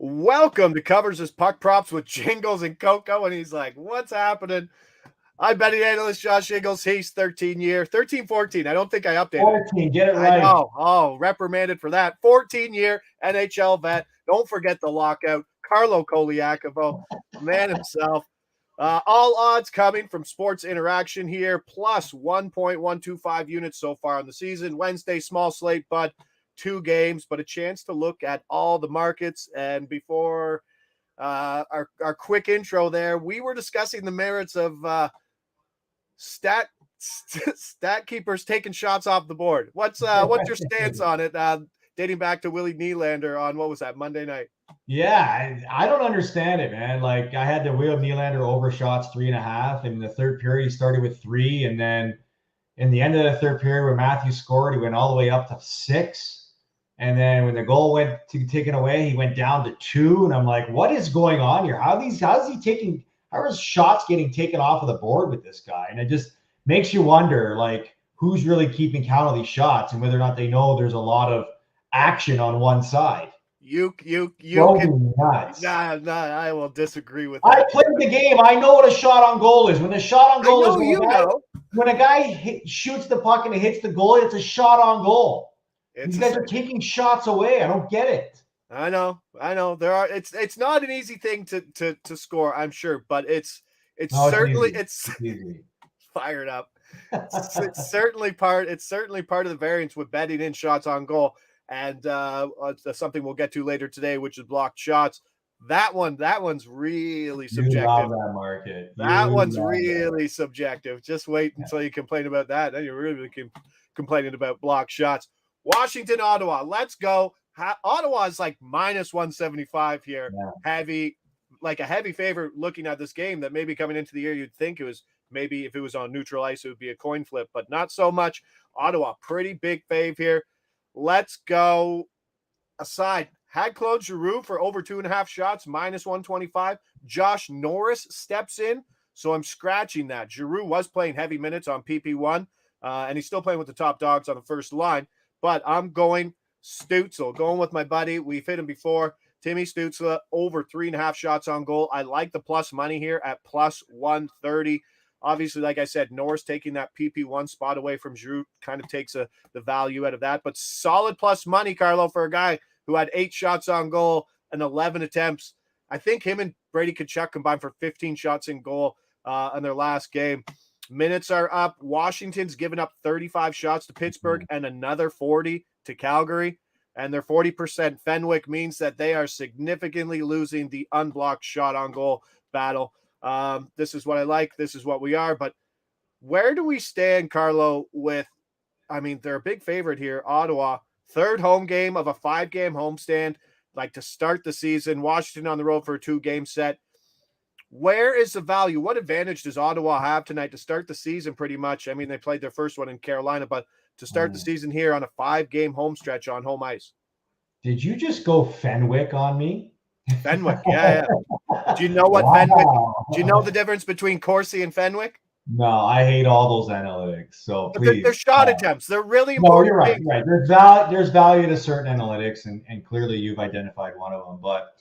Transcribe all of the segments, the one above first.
Welcome to Covers His Puck Props with Jingles and Coco. And he's like, what's happening? I'm betting analyst Josh Ingles. He's 14. I don't think I updated 14, get it right. I know. Oh, reprimanded for that. 14-year NHL vet. Don't forget the lockout. Carlo Colaiacovo, man himself. All odds coming from Sports Interaction here, plus 1.125 units so far on the season. Wednesday, small slate, but 2 games, but a chance to look at all the markets. And before our quick intro there, we were discussing the merits of stat keepers taking shots off the board. What's your stance on it? Dating back to Willie Nylander on, what was that, Monday night? Yeah, I don't understand it, man. Like, I had the Will Nylander overshots 3.5. In the third period, he started with 3. And then in the end of the third period, when Matthews scored, he went all the way up to 6. And then when the goal went taken away, he went down to 2. And I'm like, what is going on here? How are his shots getting taken off of the board with this guy? And it just makes you wonder, like, who's really keeping count of these shots and whether or not they know there's a lot of action on one side. You can nuts. Nah, I will disagree with that. I played the game. I know what a shot on goal is. When the shot on goal when a guy shoots the puck and it hits the goal, it's a shot on goal. These guys are taking shots away. I don't get it. I know. There are. It's not an easy thing to score, I'm sure, but it's certainly fired up. It's certainly part of the variance with betting in shots on goal. And that's something we'll get to later today, which is blocked shots. That one's really subjective. You love that market. That one's really subjective. Just wait until you complain about that. Then you're really complaining about blocked shots. Washington, Ottawa. Let's go. Ottawa is like minus 175 here. Yeah. Heavy favorite looking at this game that maybe coming into the year you'd think it was, maybe if it was on neutral ice, it would be a coin flip, but not so much. Ottawa, pretty big fave here. Let's go aside. Had Claude Giroux for over 2.5 shots, minus 125. Josh Norris steps in, so I'm scratching that. Giroux was playing heavy minutes on PP1, and he's still playing with the top dogs on the first line, but I'm going Stützle, going with my buddy. We've hit him before. Timmy Stützle, over 3.5 shots on goal. I like the plus money here at plus 130. Obviously, like I said, Norris taking that PP1 spot away from Giroux kind of takes the value out of that. But solid plus money, Carlo, for a guy who had 8 shots on goal and 11 attempts. I think him and Brady Kachuk combined for 15 shots in goal in their last game. Minutes are up. Washington's given up 35 shots to Pittsburgh and another 40 to Calgary. And their 40% Fenwick means that they are significantly losing the unblocked shot on goal battle. This is what I like. This is what we are. But where do we stand, Carlo, with, they're a big favorite here. Ottawa, third home game of a 5-game homestand, like to start the season. Washington on the road for a 2-game set. Where is the value? What advantage does Ottawa have tonight to start the season pretty much? They played their first one in Carolina, but to start the season here on a 5-game home stretch on home ice. Did you just go Fenwick on me? Fenwick, yeah. Do you know what Fenwick? Do you know the difference between Corsi and Fenwick? No, I hate all those analytics. So please, they're shot attempts. They're really important. No, you're right. There's value to certain analytics, and clearly you've identified one of them. But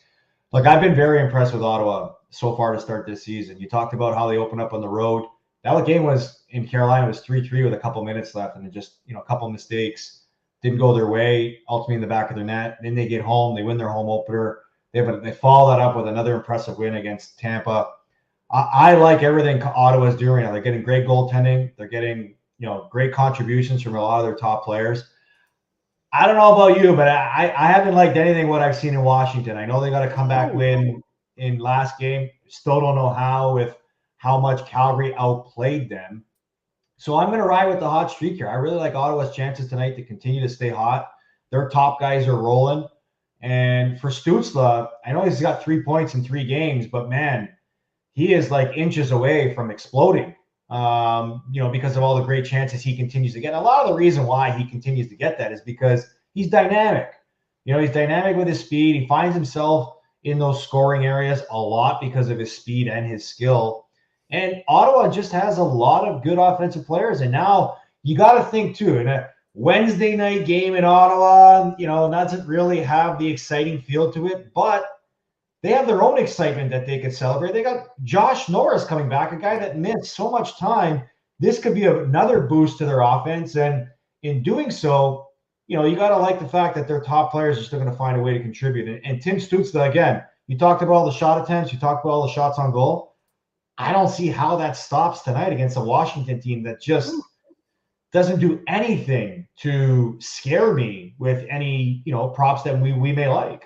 look, I've been very impressed with Ottawa so far to start this season. You talked about how they opened up on the road. That game was in Carolina was 3-3 with a couple minutes left, and just a couple mistakes didn't go their way. Ultimately in the back of their net. Then they get home. They win their home opener. They follow that up with another impressive win against Tampa. I like everything Ottawa's doing. They're getting great goaltending. They're getting great contributions from a lot of their top players. I don't know about you, but I haven't liked anything what I've seen in Washington. I know they got a comeback win in last game. Still don't know how much Calgary outplayed them. So I'm going to ride with the hot streak here. I really like Ottawa's chances tonight to continue to stay hot. Their top guys are rolling. And for Stützle, I know he's got 3 points in 3 games, but man, he is like inches away from exploding, because of all the great chances he continues to get. And a lot of the reason why he continues to get that is because he's dynamic. He's dynamic with his speed. He finds himself in those scoring areas a lot because of his speed and his skill. And Ottawa just has a lot of good offensive players. And now you got to think too, in a Wednesday night game in Ottawa, doesn't really have the exciting feel to it, but they have their own excitement that they could celebrate. They got Josh Norris coming back, a guy that missed so much time. This could be another boost to their offense. And in doing so, you got to like the fact that their top players are still going to find a way to contribute. And Tim Stützle, again, you talked about all the shot attempts, you talked about all the shots on goal. I don't see how that stops tonight against a Washington team that just doesn't do anything to scare me with any, props that we may like.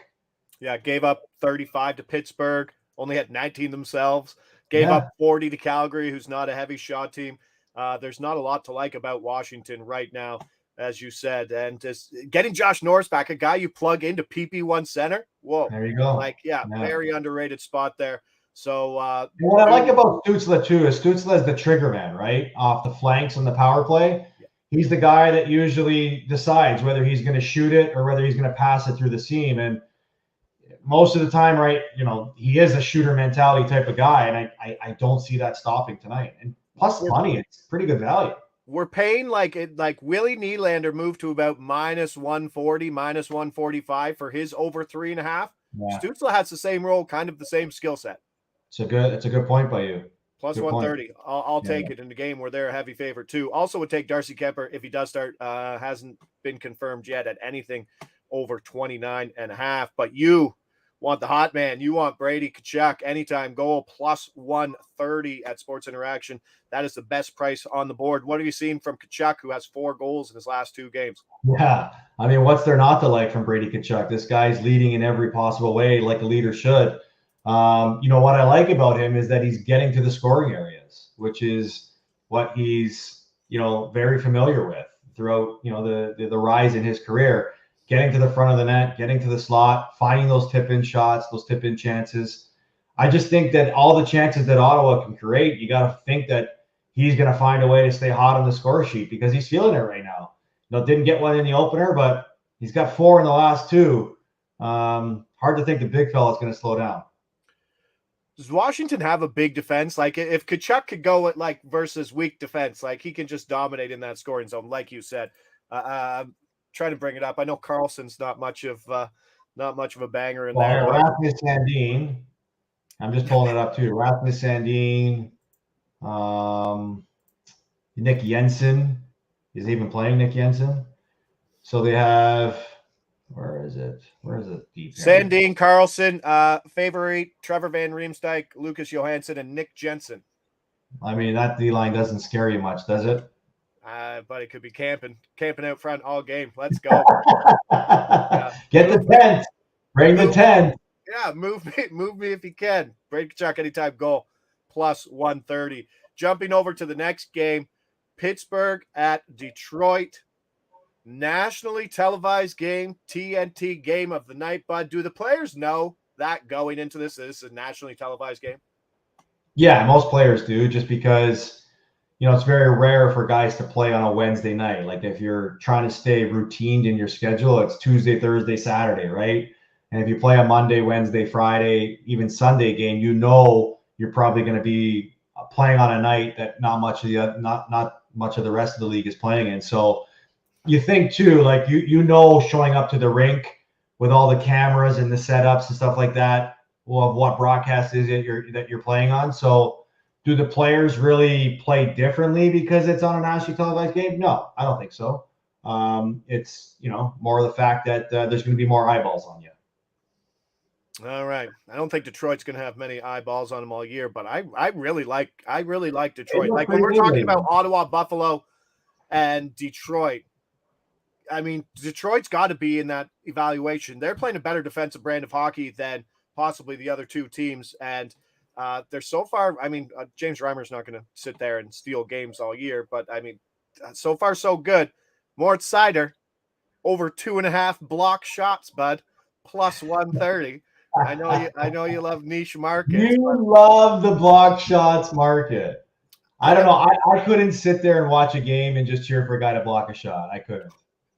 Yeah, gave up 35 to Pittsburgh, only had 19 themselves. Gave up 40 to Calgary, who's not a heavy shot team. There's not a lot to like about Washington right now, as you said. And just getting Josh Norris back, a guy you plug into PP1 center. Whoa. There you go. Very underrated spot there. So what I like about Stützle too is Stützle is the trigger man, right? Off the flanks on the power play. He's the guy that usually decides whether he's going to shoot it or whether he's going to pass it through the seam. And most of the time, right, he is a shooter mentality type of guy, and I don't see that stopping tonight. And plus money, it's pretty good value. We're paying like Willie Nylander moved to about -140, -145 for his over 3.5. Yeah. Stützle has the same role, kind of the same skill set. It's a good point by you. Plus 130. I'll take it in the game where they're a heavy favorite too. Also would take Darcy Kemper if he does start. Hasn't been confirmed yet at anything over 29.5. But you want the hot man. You want Brady Kachuk anytime goal plus 130 at Sports Interaction. That is the best price on the board. What are you seeing from Kachuk, who has 4 goals in his last 2 games? Yeah, I mean, what's there not to like from Brady Kachuk? This guy's leading in every possible way, like a leader should. What I like about him is that he's getting to the scoring areas, which is what he's, very familiar with throughout, the rise in his career, getting to the front of the net, getting to the slot, finding those tip-in shots, those tip-in chances. I just think that all the chances that Ottawa can create, you got to think that he's going to find a way to stay hot on the score sheet because he's feeling it right now. Didn't get one in the opener, but he's got 4 in the last 2. Hard to think the big fella's going to slow down. Does Washington have a big defense? Like if Kachuk could go at versus weak defense, he can just dominate in that scoring zone, like you said. I'm trying to bring it up. I know Carlson's not much of a banger in there. Rasmus Sandin. I'm just pulling it up too. Rasmus Sandin, Nick Jensen. Is he even playing Nick Jensen? So they have. Where is it? Deep Sandin, Carlson, Favorite, Trevor Van Riemsdyk, Lucas Johansson, and Nick Jensen. I mean, that D-line doesn't scare you much, does it? But it could be camping out front all game. Let's go. Get the tent. Bring the tent. Yeah, move me if you can. Brady Kachuk anytime goal, plus 130. Jumping over to the next game, Pittsburgh at Detroit. Nationally televised game, TNT game of the night, bud. Do the players know that going into this is a nationally televised game? Yeah, most players do, just because, it's very rare for guys to play on a Wednesday night. Like if you're trying to stay routined in your schedule, it's Tuesday, Thursday, Saturday, right? And if you play a Monday, Wednesday, Friday, even Sunday game, you're probably going to be playing on a night that not much of the rest of the league is playing in. So you think too, showing up to the rink with all the cameras and the setups and stuff like that, of what broadcast is it that you're playing on. So do the players really play differently because it's on a nationally televised game? No, I don't think so. It's, more of the fact that there's going to be more eyeballs on you. All right. I don't think Detroit's going to have many eyeballs on them all year, but I really like Detroit. Like when we're talking about Ottawa, Buffalo, and Detroit, I mean, Detroit's got to be in that evaluation. They're playing a better defensive brand of hockey than possibly the other 2 teams. And they're so far, I mean, James Reimer's not going to sit there and steal games all year, but I mean, so far so good. Mort Seider, over 2.5 block shots, bud, plus 130. I know you love niche markets. You love the block shots market. I don't know. I couldn't sit there and watch a game and just cheer for a guy to block a shot. I couldn't.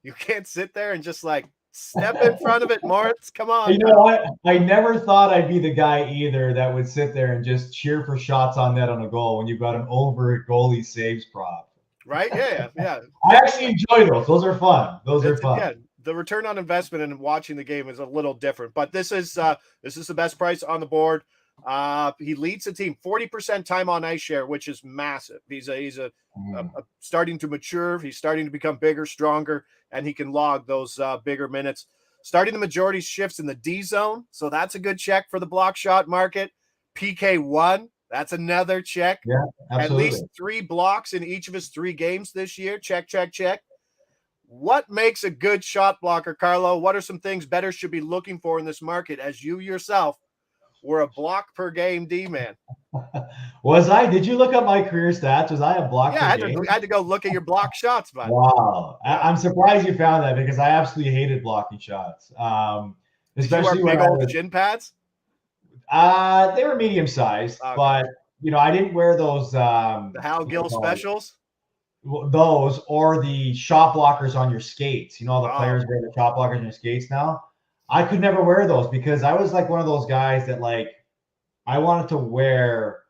You can't sit there and just step in front of it, Moritz. Come on. You know what? I never thought I'd be the guy either that would sit there and just cheer for shots on net on a goal when you've got an over goalie saves prop. Right? Yeah. I actually enjoy those. Those are fun. Those are fun. Yeah, the return on investment in watching the game is a little different, but this is the best price on the board. He leads the team 40% time on ice share, which is massive. He's starting to mature. He's starting to become bigger, stronger, and he can log those bigger minutes. Starting the majority shifts in the D zone, so that's a good check for the block shot market. PK1, that's another check. Yeah, absolutely. At least 3 blocks in each of his 3 games this year. Check, check, check. What makes a good shot blocker, Carlo? What are some things bettors should be looking for in this market, as you yourself were a block per game D man? Was I? Did you look up my career stats? Was I a block per game? I had to go look at your block shots, man. Wow. Yeah. I'm surprised you found that, because I absolutely hated blocking shots. Especially big old shin pads? They were medium sized, okay. But I didn't wear those the Hal Gill specials. Those, or the shot blockers on your skates. The players wear the shot blockers on your skates now. I could never wear those, because I was like one of those guys that I wanted to wear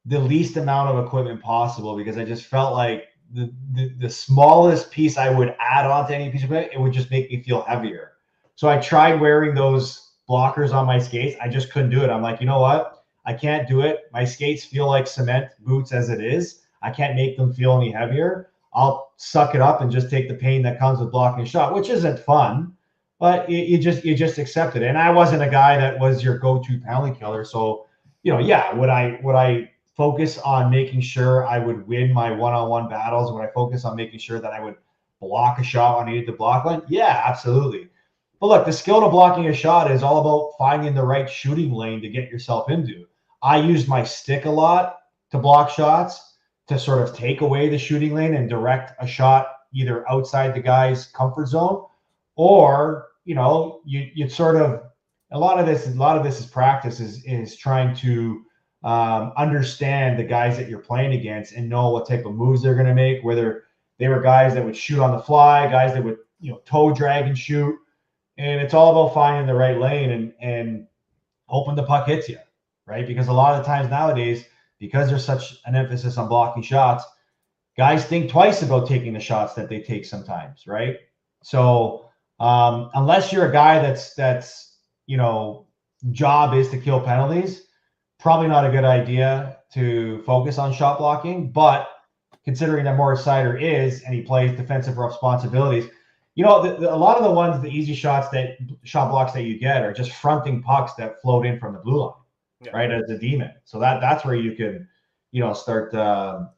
the least amount of equipment possible, because I just felt like the smallest piece I would add on to any piece of equipment, it would just make me feel heavier. So I tried wearing those blockers on my skates. I just couldn't do it. I'm like, you know what? I can't do it. My skates feel like cement boots as it is. I can't make them feel any heavier. I'll suck it up and just take the pain that comes with blocking a shot, which isn't fun, but you just accept it. And I wasn't a guy that was your go-to penalty killer. So, would I focus on making sure I would win my one-on-one battles? Would I focus on making sure that I would block a shot when I needed to block one? Yeah, absolutely. But look, the skill to blocking a shot is all about finding the right shooting lane to get yourself into. I used my stick a lot to block shots, to sort of take away the shooting lane and direct a shot either outside the guy's comfort zone, or you sort of, a lot of this is practice, is trying to understand the guys that you're playing against and know what type of moves they're going to make, whether they were guys that would shoot on the fly, guys that would toe drag and shoot. And it's all about finding the right lane and hoping the puck hits you, right? Because a lot of the times nowadays, because there's such an emphasis on blocking shots, guys think twice about taking the shots that they take sometimes, right? So unless you're a guy that's job is to kill penalties, probably not a good idea to focus on shot blocking. But considering that Moritz Seider is, and he plays defensive responsibilities, a lot of the easy shot blocks that you get are just fronting pucks that float in from the blue line. Yeah. Right, as a D-man. So that's where you can, start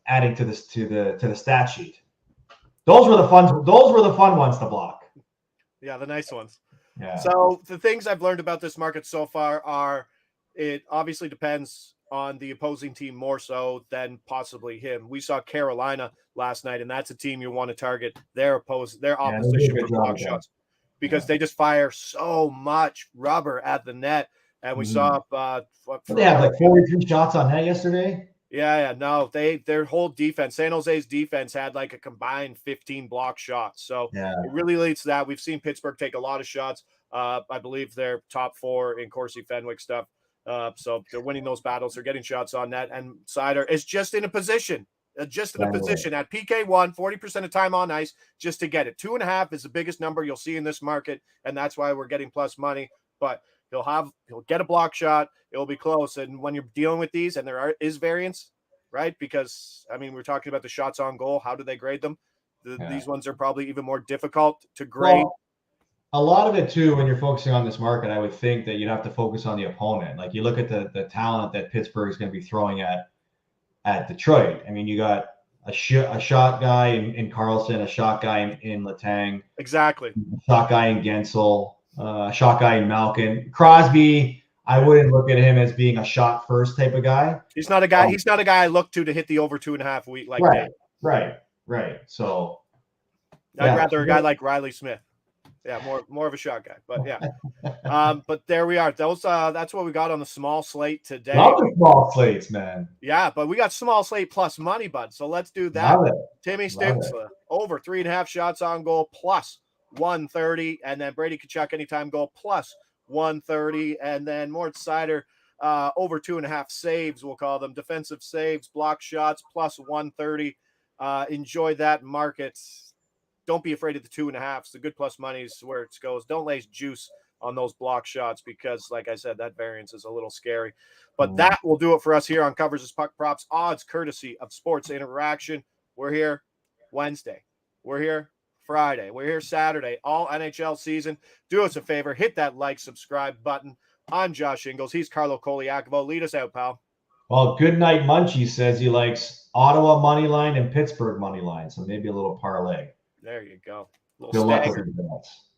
adding to the stat sheet. Those were the fun ones to block. Yeah, the nice ones. Yeah. So the things I've learned about this market so far are, it obviously depends on the opposing team more so than possibly him. We saw Carolina last night, and that's a team you want to target their opposition for block shots, because they just fire so much rubber at the net. And we saw they have like 43 shots on net yesterday. Yeah. No, their whole defense, San Jose's defense, had like a combined 15 block shots. So it really leads to that. We've seen Pittsburgh take a lot of shots. I believe they're top 4 in Corsi Fenwick stuff. So they're winning those battles. They're getting shots on net. And Seider is just in a position at PK1, 40% of time on ice, just to get it. 2.5 is the biggest number you'll see in this market. And that's why we're getting plus money. But he'll get a block shot. It'll be close. And when you're dealing with these, and there is variance, right? Because we're talking about the shots on goal. How do they grade them? These ones are probably even more difficult to grade. Well, a lot of it too, when you're focusing on this market, I would think that you'd have to focus on the opponent. Like, you look at the talent that Pittsburgh is going to be throwing at Detroit. You got a shot guy in Carlson, a shot guy in Letang. Exactly. A shot guy in Gensel. Shot guy in Malkin. Crosby, I wouldn't look at him as being a shot first type of guy. He's not a guy. He's not a guy I look to hit the over 2.5 week like right, that. Right. So I'd rather a guy like Riley Smith. Yeah, more of a shot guy. But yeah. But there we are. That's what we got on the small slate today. Love the small slates, man. Yeah, but we got small slate plus money, bud. So let's do that. Timmy Stützle, over 3.5 shots on goal plus 130, and then Brady Kachuk anytime goal plus 130, and then Moritz Seider over 2.5 saves, we'll call them defensive saves, block shots plus 130. Enjoy that market. don't be afraid of the 2.5s. The good plus money is where it goes. Don't lay juice on those block shots because, like I said, that variance is a little scary. But that will do it for us here on Covers as Puck Props, odds courtesy of Sports Interaction. We're here Wednesday. We're here Friday. We're here Saturday, all NHL season. Do us a favor, hit that like, subscribe button. I'm Josh Ingles. He's Carlo Colaiacovo. Lead us out, pal. Well, Good Night Munchie says he likes Ottawa money line and Pittsburgh money line, so maybe a little parlay. There you go. Good luck with the bets.